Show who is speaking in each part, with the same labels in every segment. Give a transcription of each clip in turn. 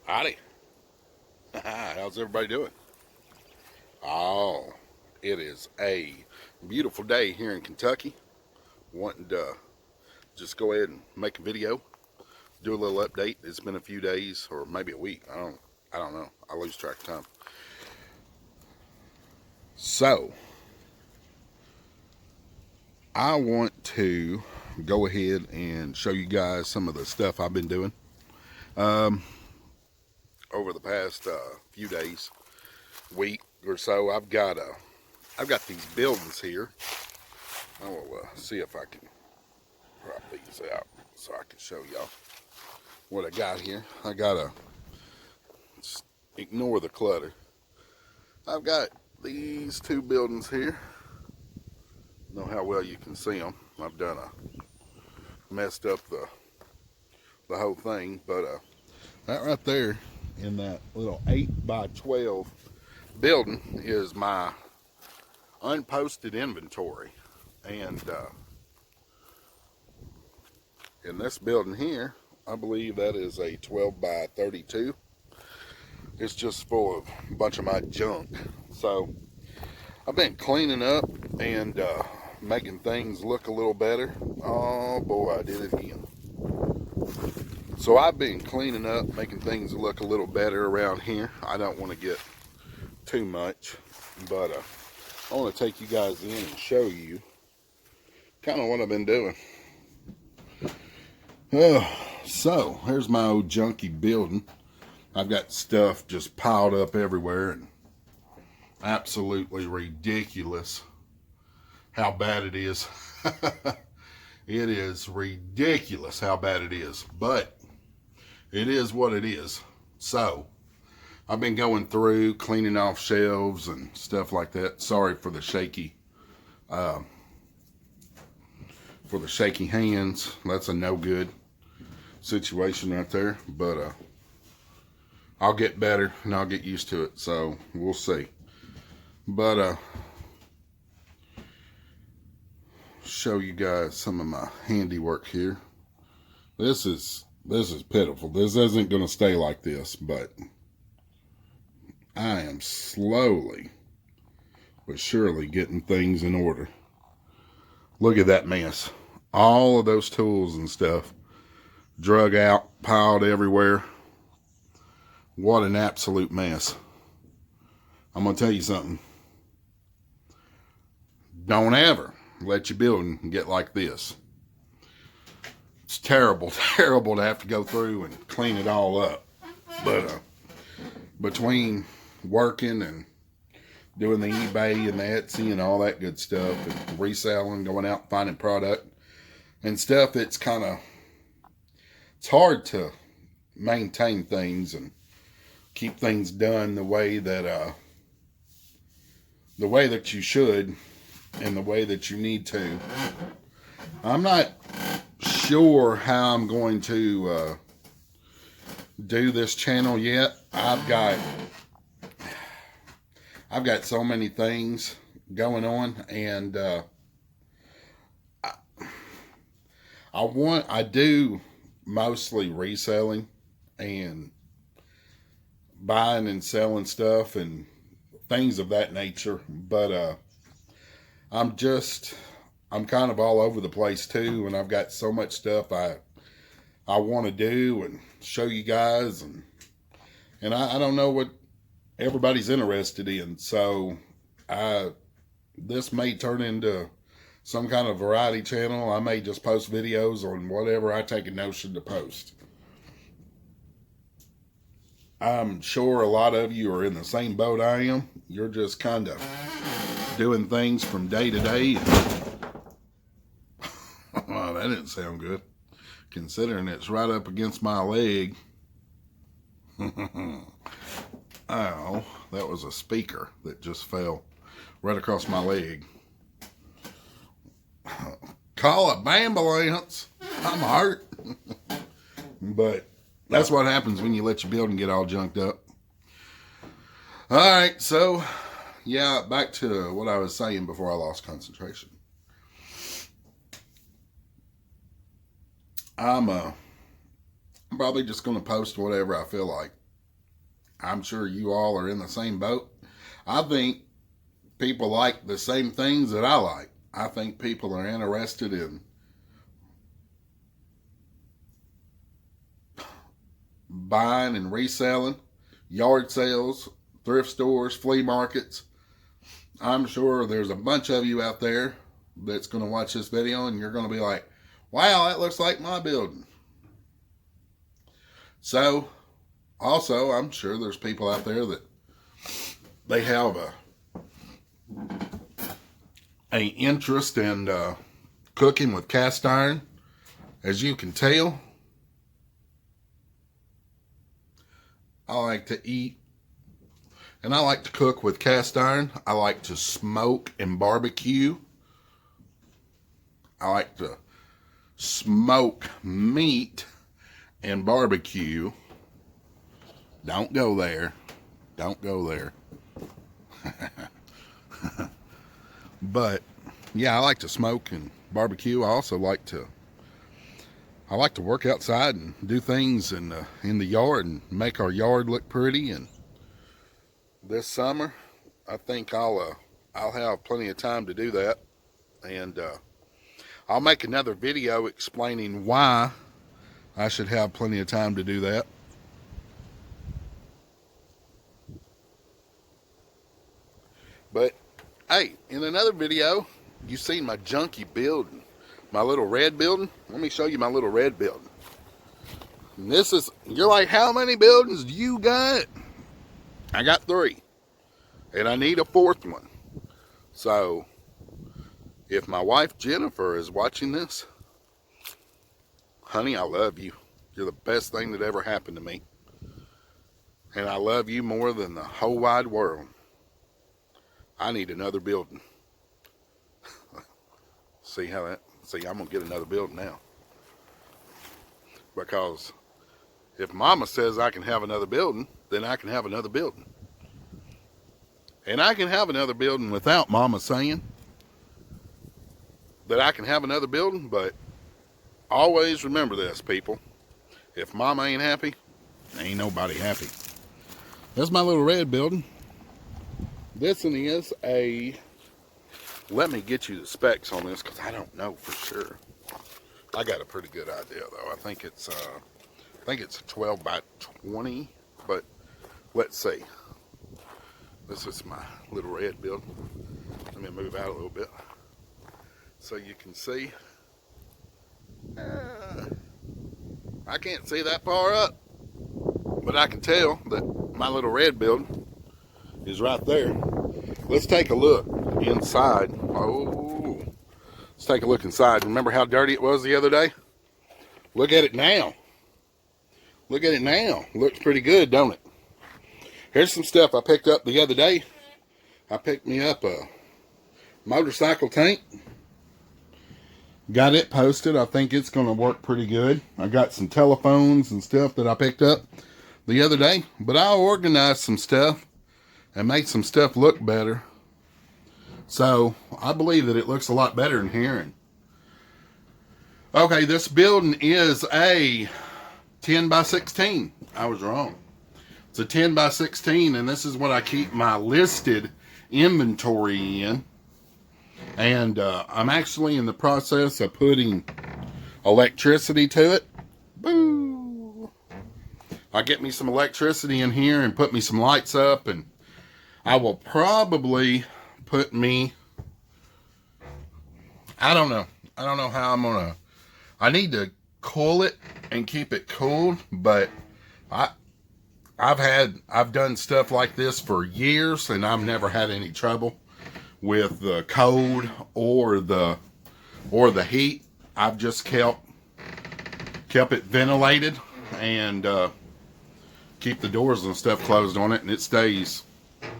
Speaker 1: Howdy. How's everybody doing? Oh, it is a beautiful day here in Kentucky. Wanting to just go ahead and make a video, do a little update. It's been a few days or maybe a week. I don't know. I lose track of time. So, I want to go ahead and show you guys some of the stuff I've been doing over the past few days, week or so. I've got these buildings here. I will see if I can prop these out so I can show y'all what I got here. I gotta ignore the clutter. I've got these two buildings here. Know how well you can see them. I've done messed up the whole thing, but that right there in that little 8x12 building is my unposted inventory, and in this building here, I believe that is a 12x32. It's just full of a bunch of my junk. So I've been cleaning up and making things look a little better. Oh boy, I did it again. So I've been cleaning up, making things look a little better around here. I don't want to get too much, but I want to take you guys in and show you kind of what I've been doing. So here's my old junky building. I've got stuff just piled up everywhere and absolutely ridiculous how bad it is. It is ridiculous how bad it is, but it is what it is. So I've been going through cleaning off shelves and stuff like that. Sorry for the shaky hands. That's a no good situation right there, but I'll get better and I'll get used to it, so we'll see. But show you guys some of my handiwork here. This is pitiful. This isn't going to stay like this, but I am slowly but surely getting things in order. Look at that mess. All of those tools and stuff drug out, piled everywhere. What an absolute mess. I'm going to tell you something. Don't ever let your building get like this. It's terrible, terrible to have to go through and clean it all up. But between working and doing the eBay and the Etsy and all that good stuff, and reselling, going out finding product and stuff, it's hard to maintain things and keep things done the way that you should and the way that you need to. I'm not sure how I'm going to do this channel yet. I've got so many things going on, and I do mostly reselling and buying and selling stuff and things of that nature, but I'm kind of all over the place too, and I've got so much stuff I want to do and show you guys, and I don't know what everybody's interested in, so this may turn into some kind of variety channel. I may just post videos on whatever I take a notion to post. I'm sure a lot of you are in the same boat I am. You're just kind of doing things from day to day. Well, that didn't sound good, considering it's right up against my leg. Oh, that was a speaker that just fell right across my leg. Call a ambulance. I'm hurt. But that's what happens when you let your building get all junked up. All right, so yeah, back to what I was saying before I lost concentration. I'm probably just going to post whatever I feel like. I'm sure you all are in the same boat. I think people like the same things that I like. I think people are interested in buying and reselling, yard sales, thrift stores, flea markets. I'm sure there's a bunch of you out there that's going to watch this video and you're going to be like, wow, that looks like my building. So, also, I'm sure there's people out there that they have a interest in cooking with cast iron. As you can tell, I like to eat and I like to cook with cast iron. I like to smoke and barbecue. I like to smoke meat and barbecue. Don't go there. Don't go there. But yeah, I like to smoke and barbecue. I also like to work outside and do things in the yard and make our yard look pretty. And this summer, I think I'll have plenty of time to do that. And I'll make another video explaining why I should have plenty of time to do that. But hey, in another video, you seen my junky building, my little red building. Let me show you my little red building. And this is, you're like, how many buildings do you got? I got 3, and I need a 4th one. So if my wife Jennifer is watching this, honey, I love you. You're the best thing that ever happened to me. And I love you more than the whole wide world. I need another building. See, I'm going to get another building now. Because if Mama says I can have another building, then I can have another building. And I can have another building without Mama saying that I can have another building. But always remember this, people. If Mama ain't happy, ain't nobody happy. That's my little red building. This one is a, let me get you the specs on this because I don't know for sure. I got a pretty good idea though. I think it's a 12 by 20, but let's see. This is my little red building. Let me move out a little bit so you can see. I can't see that far up, but I can tell that my little red building is right there. Let's take a look inside. Oh, let's take a look inside. Remember how dirty it was the other day? Look at it now. Look at it now. Looks pretty good, don't it? Here's some stuff I picked up the other day. I picked me up a motorcycle tank. Got it posted. I think it's going to work pretty good. I got some telephones and stuff that I picked up the other day. But I organized some stuff and make some stuff look better. So I believe that it looks a lot better in here. And okay, this building is a 10 by 16. I was wrong. It's a 10 by 16, and this is what I keep my listed inventory in. And I'm actually in the process of putting electricity to it. Boo! I get me some electricity in here and put me some lights up, and I will probably put me, I don't know how I'm gonna, I need to cool it and keep it cool, but I've done stuff like this for years and I've never had any trouble with the cold or the heat. I've just kept it ventilated and keep the doors and stuff closed on it, and it stays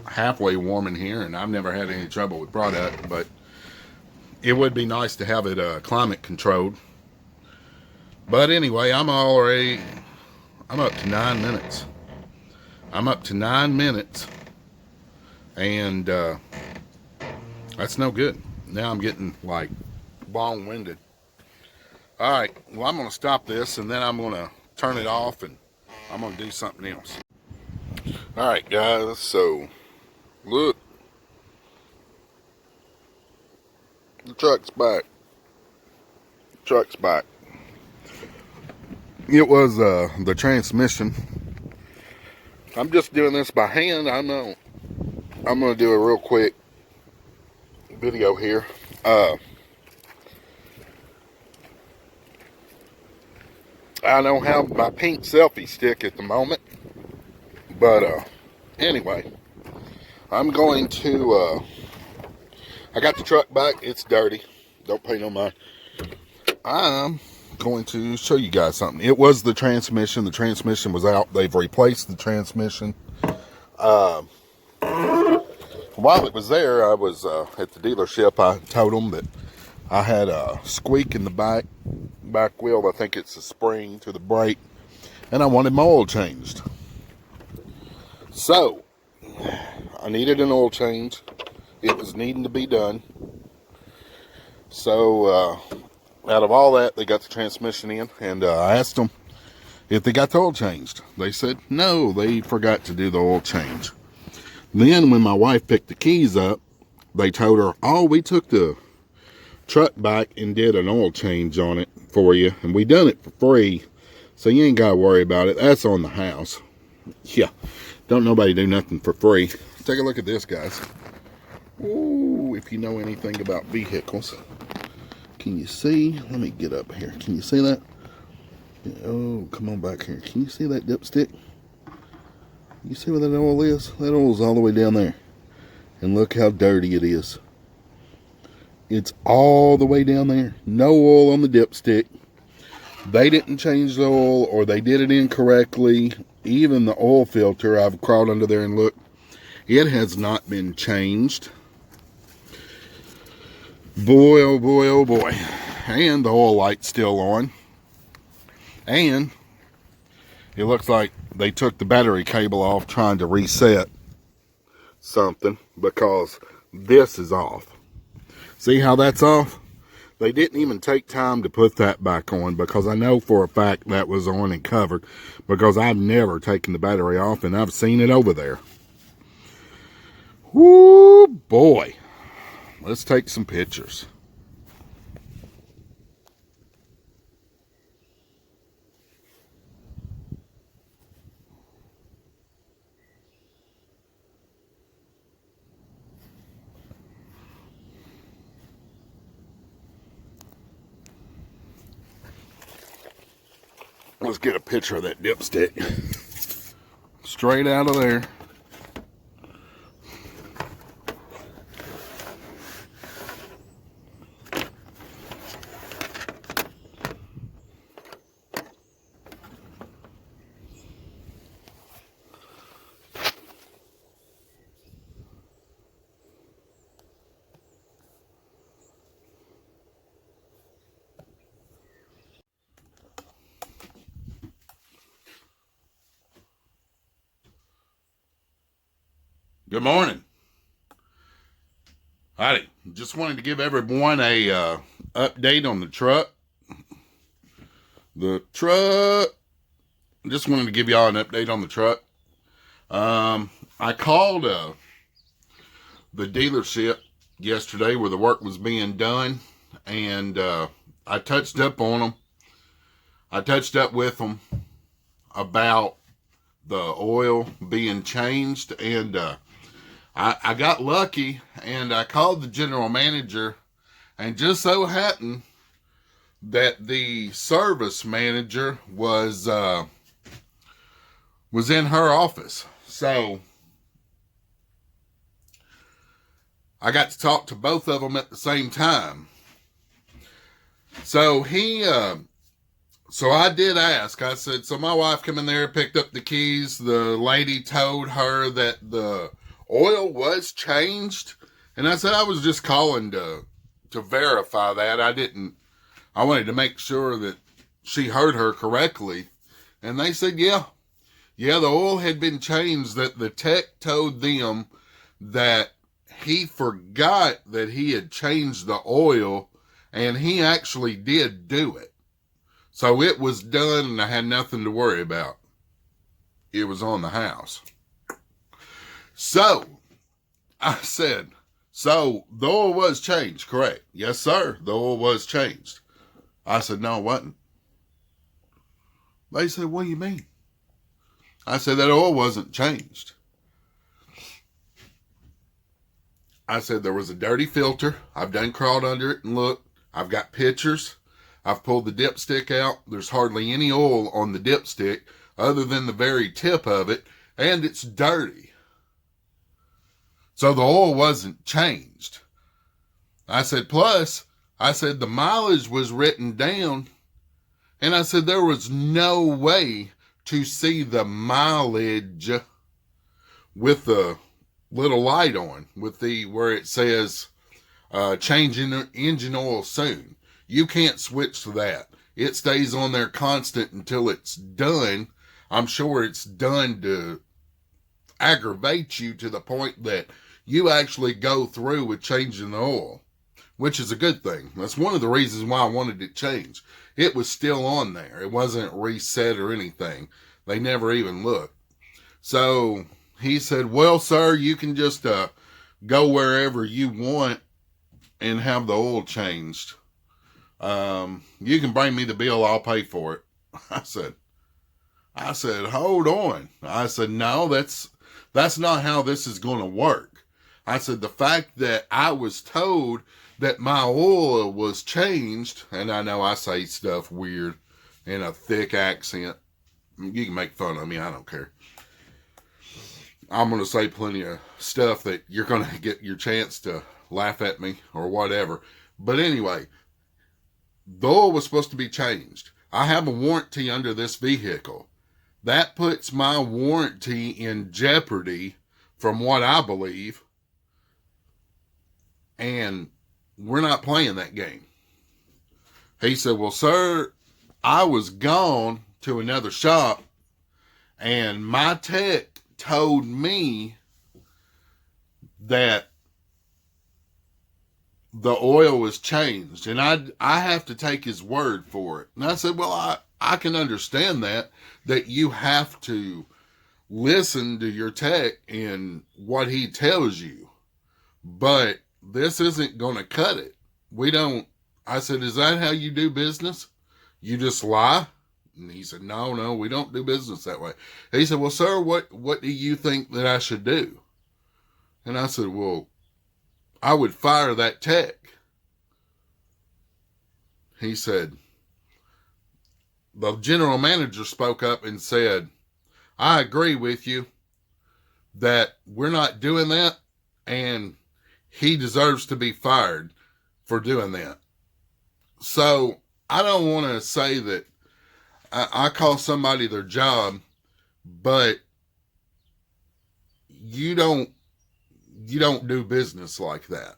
Speaker 1: halfway warm in here, and I've never had any trouble with product. But it would be nice to have it climate controlled. But anyway, I'm up to 9 minutes. I'm up to 9 minutes, and that's no good. Now I'm getting like long-winded. All right, well, I'm going to stop this, and then I'm going to turn it off, and I'm going to do something else. Alright guys, so look, the truck's back. Truck's back. It was the transmission. I'm just doing this by hand. I'm gonna do a real quick video here. I don't have my pink selfie stick at the moment, but anyway, I'm going to I got the truck back. It's dirty, don't pay no mind. I'm going to show you guys something. It was the transmission. The transmission was out. They've replaced the transmission. While it was there, I was at the dealership. I told them that I had a squeak in the back wheel. I think it's a spring to the brake, and I wanted my oil changed. So I needed an oil change. It was needing to be done. So out of all that, they got the transmission in, and I asked them if they got the oil changed. They said no, they forgot to do the oil change. Then when my wife picked the keys up, they told her, oh, we took the truck back and did an oil change on it for you, and we done it for free, so you ain't gotta worry about it. That's on the house. Yeah, don't nobody do nothing for free. Take a look at this, guys. Ooh, if you know anything about vehicles. Can you see? Let me get up here. Can you see that? Oh, come on back here. Can you see that dipstick? You see where that oil is? That oil's all the way down there. And look how dirty it is. It's all the way down there. No oil on the dipstick. They didn't change the oil, or they did it incorrectly. Even the oil filter, I've crawled under there and looked. It has not been changed. Boy, oh boy, oh boy. And the oil light's still on. And it looks like they took the battery cable off trying to reset something, because this is off. See how that's off? They didn't even take time to put that back on, because I know for a fact that was on and covered, because I've never taken the battery off and I've seen it over there. Woo boy. Let's take some pictures. Let's get a picture of that dipstick. Straight out of there. Good morning. Howdy. Just wanted to give everyone a update on the truck. Just wanted to give y'all an update on the truck. I called the dealership yesterday where the work was being done, and I touched up on them. I touched up with them about the oil being changed, and I got lucky, and I called the general manager, and just so happened that the service manager was in her office. So I got to talk to both of them at the same time. So so I did ask. I said, so my wife came in there, picked up the keys. The lady told her that the oil was changed, and I said I was just calling to verify that. I wanted to make sure that she heard her correctly. And they said, yeah, the oil had been changed, that the tech told them that he forgot that he had changed the oil, and he actually did do it. So it was done, and I had nothing to worry about. It was on the house. So I said, so the oil was changed, correct? Yes, sir. The oil was changed. I said, no, it wasn't. They said, what do you mean? I said, that oil wasn't changed. I said, there was a dirty filter. I've done crawled under it and looked. I've got pictures. I've pulled the dipstick out. There's hardly any oil on the dipstick other than the very tip of it, and it's dirty. So the oil wasn't changed. I said, plus, I said, the mileage was written down, and I said, there was no way to see the mileage with the little light on, with the, where it says, changing engine oil soon. You can't switch to that. It stays on there constant until it's done. I'm sure it's done to aggravate you to the point that you actually go through with changing the oil, which is a good thing. That's one of the reasons why I wanted it changed. It was still on there. It wasn't reset or anything. They never even looked. So he said, well, sir, you can just go wherever you want and have the oil changed. You can bring me the bill. I'll pay for it. I said, hold on. I said, no, that's not how this is going to work. I said, the fact that I was told that my oil was changed, and I know I say stuff weird in a thick accent. You can make fun of me. I don't care. I'm going to say plenty of stuff that you're going to get your chance to laugh at me or whatever. But anyway, the oil was supposed to be changed. I have a warranty under this vehicle. That puts my warranty in jeopardy from what I believe. And we're not playing that game. He said, well, sir, I was gone to another shop and my tech told me that the oil was changed and I have to take his word for it. And I said, well, I can understand that you have to listen to your tech and what he tells you, but this isn't going to cut it. I said, is that how you do business? You just lie? And he said, no, we don't do business that way. He said, well, sir, what do you think that I should do? And I said, well, I would fire that tech. He said, the general manager spoke up and said, I agree with you that we're not doing that, and he deserves to be fired for doing that. So I don't want to say that I call somebody their job, but you don't do business like that.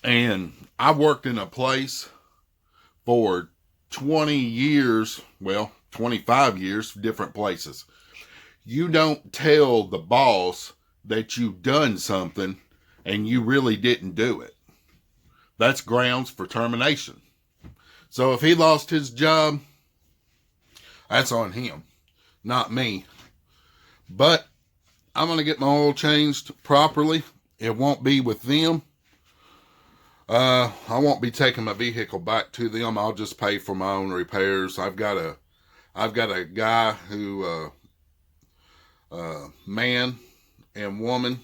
Speaker 1: And I worked in a place for 20 years, well, 25 years, different places. You don't tell the boss that you've done something and you really didn't do it. That's grounds for termination. So if he lost his job, that's on him, not me. But I'm going to get my oil changed properly. It won't be with them. I won't be taking my vehicle back to them. I'll just pay for my own repairs. I've got a guy who, man and woman,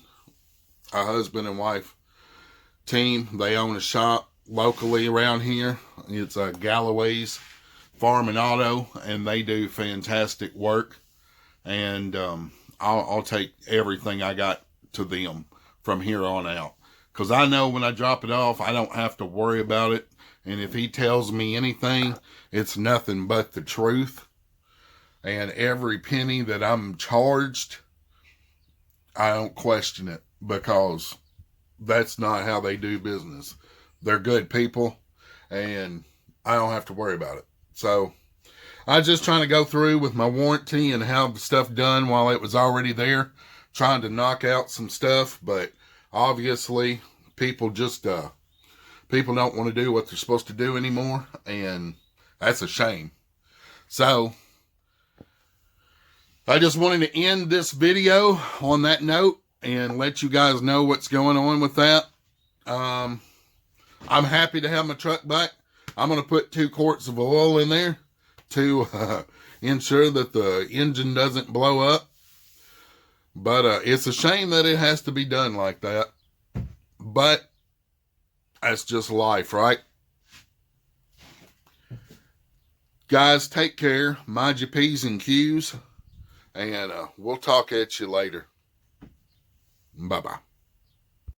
Speaker 1: a husband and wife team. They own a shop locally around here. It's Galloway's Farm and Auto, and they do fantastic work. And I'll take everything I got to them from here on out. Because I know when I drop it off, I don't have to worry about it. And if he tells me anything, it's nothing but the truth. And every penny that I'm charged, I don't question it, because that's not how they do business. They're good people, and I don't have to worry about it. So I was just trying to go through with my warranty and have stuff done while it was already there, trying to knock out some stuff, but obviously people people don't want to do what they're supposed to do anymore, and that's a shame. So I just wanted to end this video on that note and let you guys know what's going on with that. I'm happy to have my truck back. I'm going to put 2 quarts of oil in there to ensure that the engine doesn't blow up. But it's a shame that it has to be done like that. But that's just life, right? Guys, take care. Mind your P's and Q's. And we'll talk at you later. Bye-bye.